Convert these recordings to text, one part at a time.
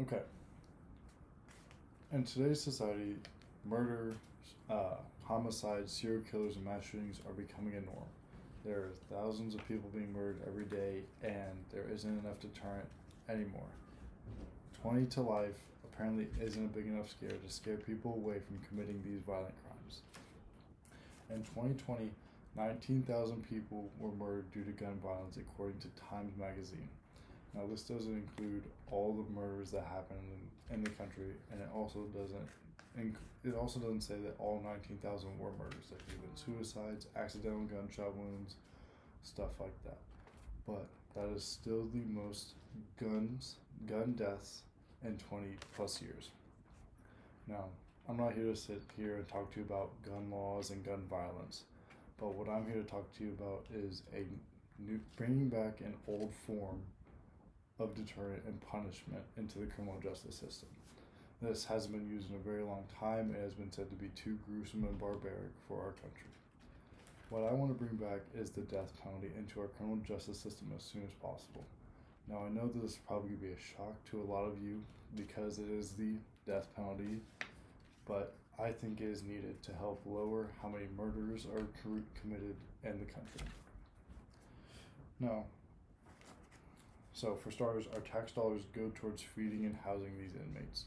Okay. In today's society, murder, homicides, serial killers, and mass shootings are becoming a norm. There are thousands of people being murdered every day, and there isn't enough deterrent anymore. 20 to life apparently isn't a big enough scare to scare people away from committing these violent crimes. In 2020, 19,000 people were murdered due to gun violence, according to Times Magazine. Now, this doesn't include all the murders that happen in the country, and it also doesn't say that all 19,000 were murders. There could have been suicides, accidental gunshot wounds, stuff like that. But that is still the most gun deaths in 20 plus years. Now, I'm not here to sit here and talk to you about gun laws and gun violence, but what I'm here to talk to you about is bringing back an old form of deterrent and punishment into the criminal justice system. This hasn't been used in a very long time and has been said to be too gruesome and barbaric for our country. What I want to bring back is the death penalty into our criminal justice system as soon as possible. Now, I know this will probably be a shock to a lot of you because it is the death penalty, but I think it is needed to help lower how many murders are committed in the country. Now, so for starters, our tax dollars go towards feeding and housing these inmates.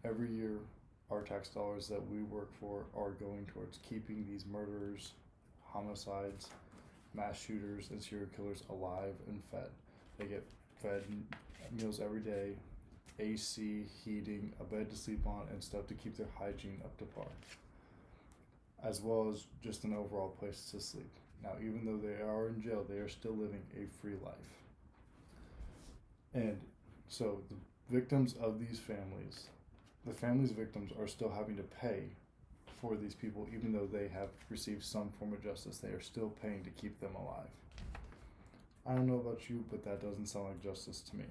Every year, our tax dollars that we work for are going towards keeping these murderers, homicides, mass shooters, and serial killers alive and fed. They get fed meals every day, AC, heating, a bed to sleep on, and stuff to keep their hygiene up to par, as well as just an overall place to sleep. Now, even though they are in jail, they are still living a free life. And so the victims of these families, the families' victims are still having to pay for these people, even though they have received some form of justice. They are still paying to keep them alive. I don't know about you, but that doesn't sound like justice to me.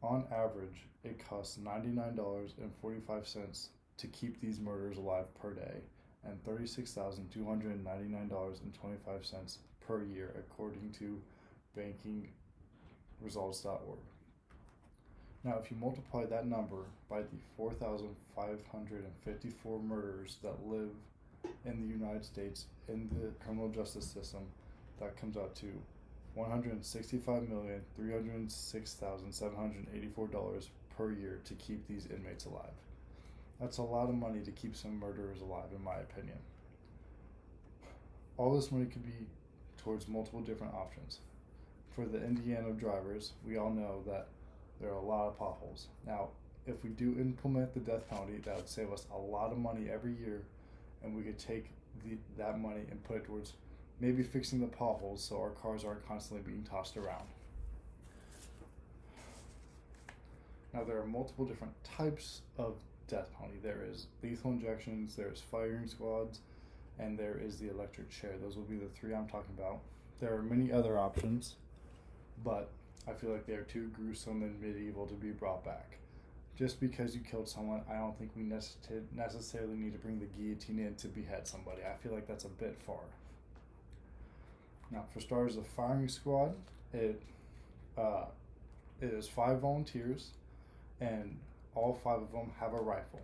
On average, it costs $99.45 to keep these murderers alive per day, and $36,299.25 per year, according to bankingresults.org. Now, if you multiply that number by the 4,554 murderers that live in the United States in the criminal justice system, that comes out to $165,306,784 per year to keep these inmates alive. That's a lot of money to keep some murderers alive, in my opinion. All this money could be towards multiple different options. For the Indiana drivers, we all know that there are a lot of potholes. Now, if we do implement the death penalty, that would save us a lot of money every year, and we could take that money and put it towards maybe fixing the potholes so our cars aren't constantly being tossed around. Now, there are multiple different types of death penalty. There is lethal injections, there's firing squads, and there is the electric chair. Those will be the three I'm talking about. There are many other options, but I feel like they are too gruesome and medieval to be brought back. Just because you killed someone, I don't think we necessarily need to bring the guillotine in to behead somebody. I feel like that's a bit far. Now, for starters, the firing squad, it is 5 volunteers, and all 5 of them have a rifle.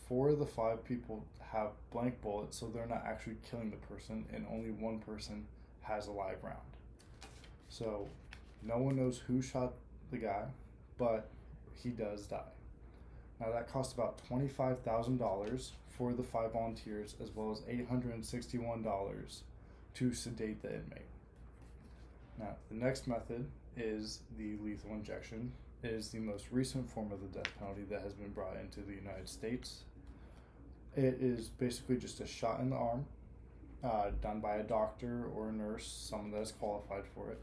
4 of the 5 people have blank bullets, so they're not actually killing the person, and only 1 person has a live round. So no one knows who shot the guy, but he does die. Now, that costs about $25,000 for the 5 volunteers, as well as $861 to sedate the inmate. Now, the next method is the lethal injection. It is the most recent form of the death penalty that has been brought into the United States. It is basically just a shot in the arm, done by a doctor or a nurse, someone that is qualified for it.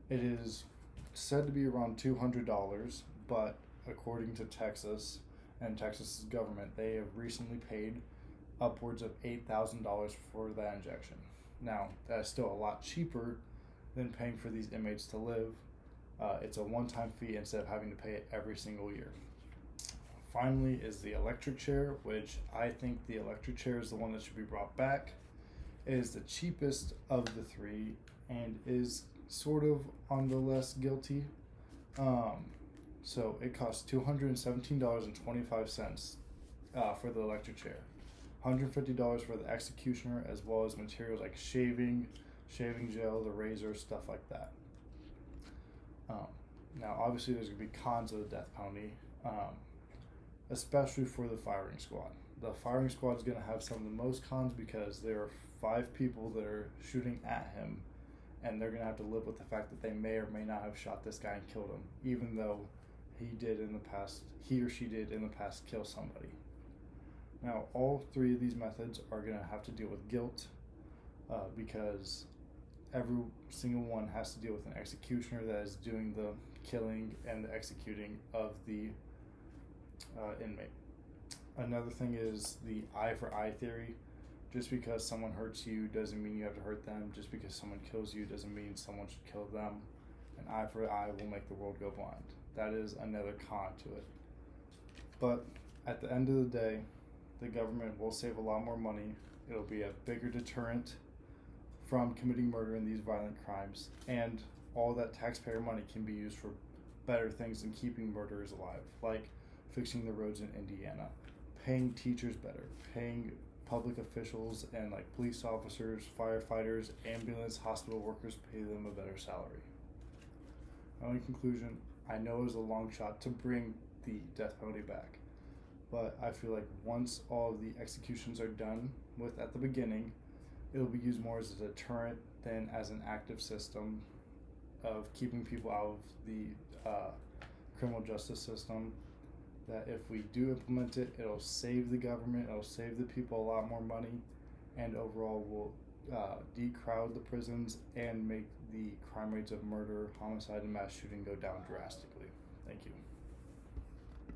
It is said to be around $200, but according to Texas and Texas's government, they have recently paid upwards of $8,000 for that injection. Now, that is still a lot cheaper than paying for these inmates to live. It's a one-time fee instead of having to pay it every single year. Finally is the electric chair, which I think the electric chair is the one that should be brought back. It is the cheapest of the 3 and is sort of on the less guilty. So it costs $217.25 for the electric chair, $150 for the executioner, as well as materials like shaving gel, the razor, stuff like that. Um, Now, obviously, there's going to be cons of the death penalty, especially for the firing squad. The firing squad is going to have some of the most cons because there are 5 people that are shooting at him, and they're going to have to live with the fact that they may or may not have shot this guy and killed him, even though he or she did in the past kill somebody. Now, all 3 of these methods are going to have to deal with guilt, because every single one has to deal with an executioner that is doing the killing and the executing of the inmate. Another thing is the eye for eye theory. Just because someone hurts you doesn't mean you have to hurt them. Just because someone kills you doesn't mean someone should kill them. An eye for eye will make the world go blind. That is another con to it. But at the end of the day, the government will save a lot more money. It'll be a bigger deterrent from committing murder and these violent crimes, and all that taxpayer money can be used for better things than keeping murderers alive, like fixing the roads in Indiana, paying teachers better, paying public officials and like police officers, firefighters, ambulance, hospital workers, pay them a better salary. Now, in conclusion, I know it was a long shot to bring the death penalty back, but I feel like once all of the executions are done with at the beginning, it'll be used more as a deterrent than as an active system of keeping people out of the criminal justice system. That if we do implement it, it'll save the government, it'll save the people a lot more money, and overall will decrowd the prisons and make the crime rates of murder, homicide, and mass shooting go down drastically. Thank you.